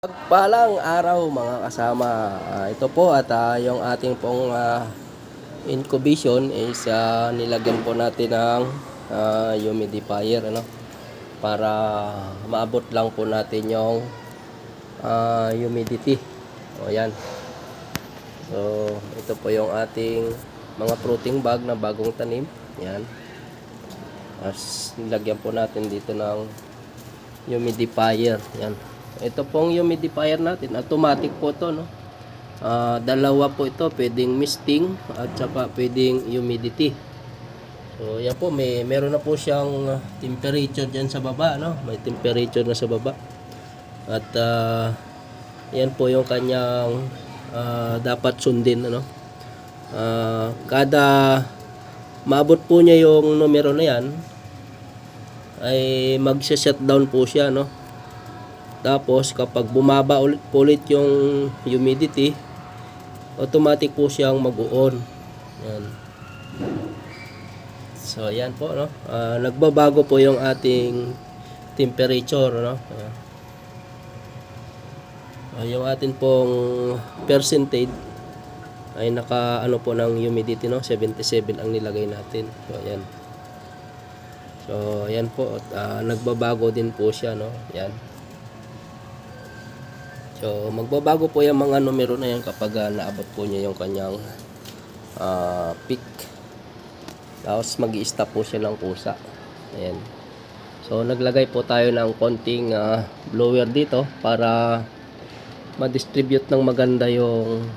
Pagpalang araw mga kasama. Ito po at yung ating pong incubation is nilagyan po natin ng humidifier para maabot lang po natin yung humidity. O yan. So ito po yung ating mga fruiting bag na bagong tanim. Yan. As nilagyan po natin dito ng humidifier. Yan. Ito pong humidifier natin, automatic po to, no? Dalawa po ito, pwedeng misting at saka pwedeng humidity. So yan po, meron na po siyang temperature diyan sa baba, no? May temperature na sa baba. At yan po yung kanyang dapat sundin, ano? Kada maabot po niya yung numero na yan, ay magse-shutdown po siya, no? Tapos kapag bumaba ulit yung humidity, automatic po siyang mag-on. Yan. So yan po, no. Nagbabago po yung ating temperature, no. Yung atin pong percentage ay naka po ng humidity, no, 77 ang nilagay natin. So yan. So yan po, nagbabago din po siya, no. Yan. So magbabago po yung mga numero na yan kapag naabot po niya yung kanyang peak. Tapos mag-i-stop po siya ng kusa. Ayan. So naglagay po tayo ng konting blower dito para ma-distribute ng maganda yung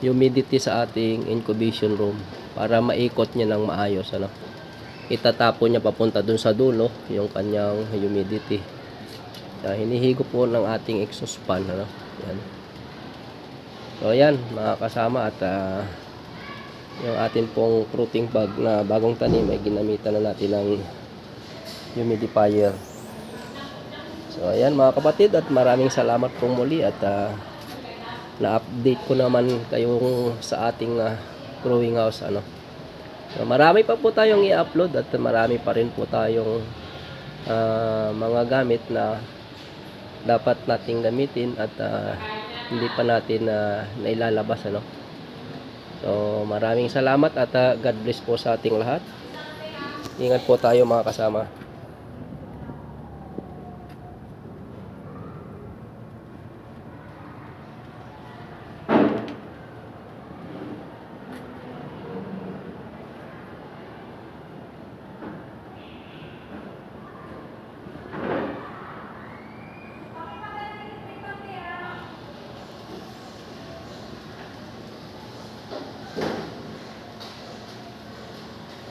humidity sa ating incubation room, para maikot niya ng maayos, ano. Itatapon niya papunta dun sa dulo yung kanyang humidity. Hinihigop po ng ating exhaust fan, ano. Yan. So yan mga kasama, at yung atin pong fruiting bag na bagong tanim ay ginamitan na natin ng humidifier. So ayan mga kapatid, at maraming salamat pong muli, at na-update ko naman kayong sa ating growing house, ano. So, marami pa po tayong i-upload, at marami pa rin po tayong mga gamit na dapat nating gamitin, at hindi pa natin nailalabas, ano. So maraming salamat, at God bless po sa ating lahat. Ingat po tayo mga kasama.